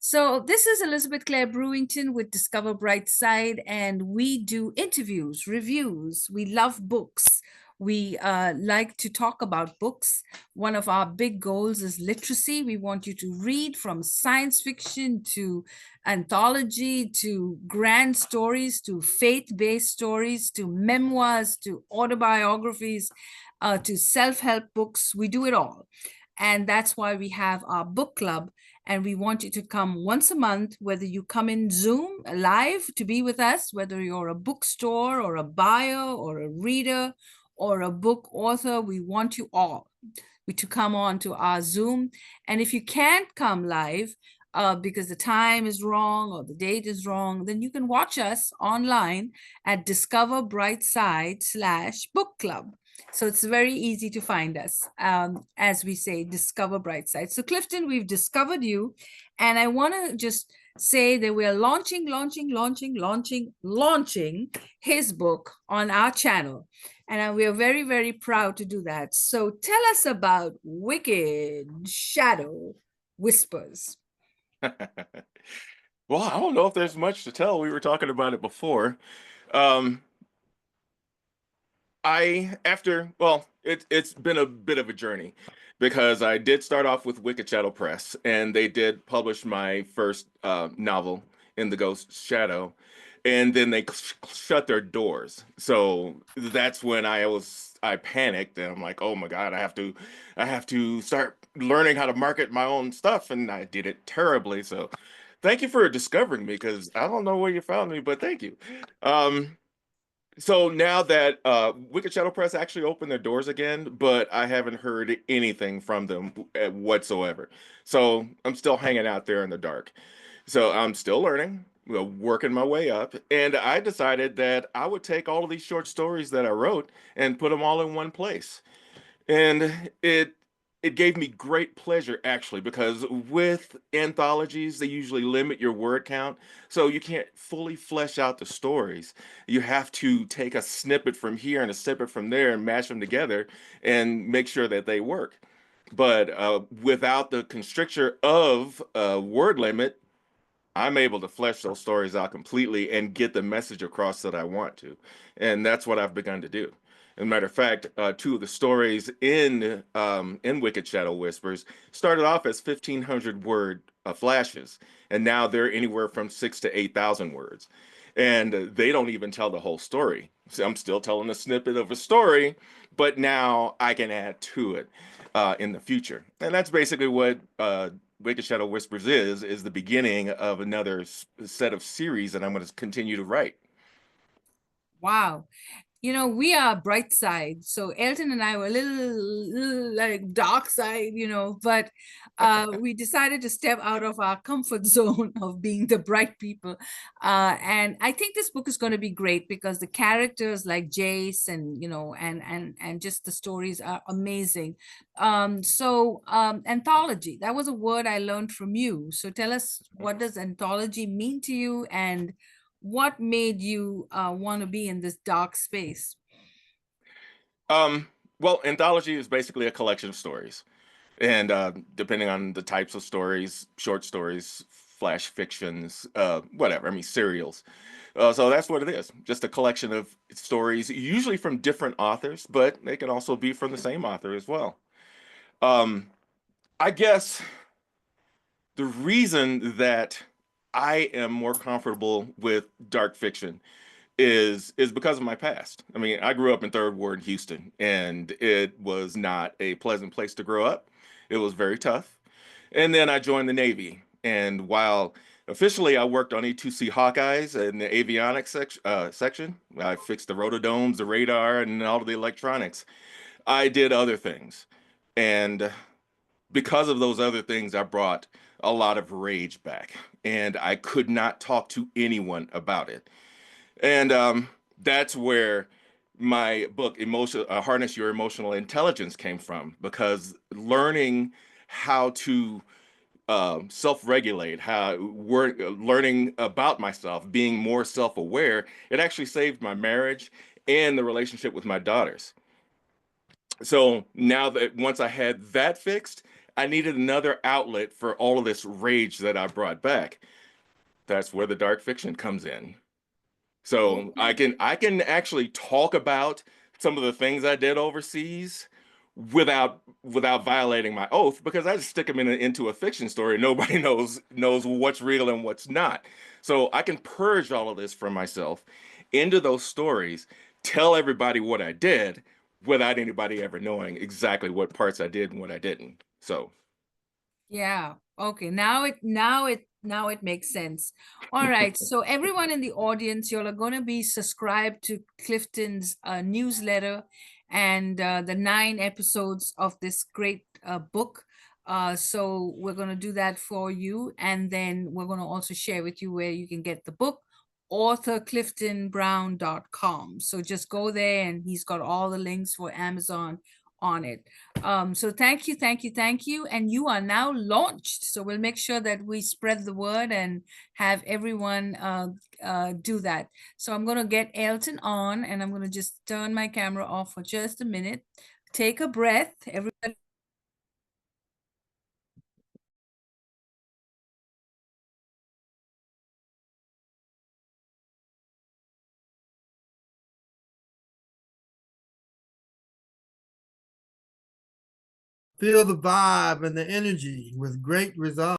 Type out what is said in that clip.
So, this is Elizabeth Clare Brewington with Discover Brightside, and we do interviews, reviews. We love books. We like to talk about books. One of our big goals is literacy. We want you to read from science fiction to anthology to grand stories to faith based stories to memoirs to autobiographies to self help books. We do it all. And that's why we have our book club, and we want you to come once a month, whether you come in Zoom live to be with us, whether you're a bookstore or a buyer or a reader or a book author. We want you all to come on to our Zoom. And if you can't come live because the time is wrong or the date is wrong, then you can watch us online at Discover Brightside /book club. So it's very easy to find us. As we say, Discover Brightside. So Clifton, we've discovered you. And I want to just say that we are launching his book on our channel. And we are very, very proud to do that. So tell us about Wicked Shadow Whispers. Well, I don't know if there's much to tell. We were talking about it before. Um, it's been a bit of a journey because I did start off with Wicked Shadow Press, and they did publish my first novel, In the Ghost Shadow, and then they shut their doors. So that's when I panicked, and I'm like, oh my God, I have to start learning how to market my own stuff, and I did it terribly. So thank you for discovering me, because I don't know where you found me, but thank you. Um, so now that Wicked Shadow Press actually opened their doors again, but I haven't heard anything from them whatsoever. So I'm still hanging out there in the dark. So I'm still learning, working my way up, and I decided that I would take all of these short stories that I wrote and put them all in one place. And it gave me great pleasure, actually, because with anthologies, they usually limit your word count, so you can't fully flesh out the stories. You have to take a snippet from here and a snippet from there and mash them together and make sure that they work. But without the constrictor of a word limit, I'm able to flesh those stories out completely and get the message across that I want to. And that's what I've begun to do. As a matter of fact, two of the stories in Wicked Shadow Whispers started off as 1,500 word flashes, and now they're anywhere from 6 to 8,000 words. And they don't even tell the whole story. So I'm still telling a snippet of a story, but now I can add to it in the future. And that's basically what Wicked Shadow Whispers is the beginning of another set of series that I'm going to continue to write. Wow. We are bright side. So Elton and I were a little like dark side, but we decided to step out of our comfort zone of being the bright people. And I think this book is going to be great because the characters like Jace and, and just the stories are amazing. Anthology, that was a word I learned from you. So tell us, what does anthology mean to you, and what made you want to be in this dark space? Um, well, anthology is basically a collection of stories. And depending on the types of stories, short stories, flash fictions, whatever, I mean, serials. So that's what it is. Just a collection of stories, usually from different authors, but they can also be from the same author as well. Um, I guess the reason that I am more comfortable with dark fiction is because of my past. I mean, I grew up in Third Ward, Houston, and it was not a pleasant place to grow up. It was very tough. And then I joined the Navy, and while officially I worked on E2C Hawkeyes in the avionics section, I fixed the rotodomes, the radar, and all of the electronics. I did other things, and because of those other things, I brought a lot of rage back, and I could not talk to anyone about it. And that's where my book, Harness Your Emotional Intelligence, came from, because learning how to self-regulate, learning about myself, being more self-aware, it actually saved my marriage and the relationship with my daughters. So now that once I had that fixed, I needed another outlet for all of this rage that I brought back. That's where the dark fiction comes in. So Okay. I can actually talk about some of the things I did overseas without violating my oath because I just stick them into a fiction story. Nobody knows what's real and what's not. So I can purge all of this from myself into those stories, tell everybody what I did without anybody ever knowing exactly what parts I did and what I didn't. So Yeah. Okay. Now it makes sense. All right. So everyone in the audience, you're going to be subscribed to Clifton's newsletter and the 9 episodes of this great book. So we're going to do that for you, and then we're going to also share with you where you can get the book, authorcliftonbrown.com. So just go there, and he's got all the links for Amazon on it. So thank you, thank you, thank you. And you are now launched. So we'll make sure that we spread the word and have everyone do that. So I'm going to get Elton on, and I'm going to just turn my camera off for just a minute. Take a breath. Everybody. Feel the vibe and the energy with great results.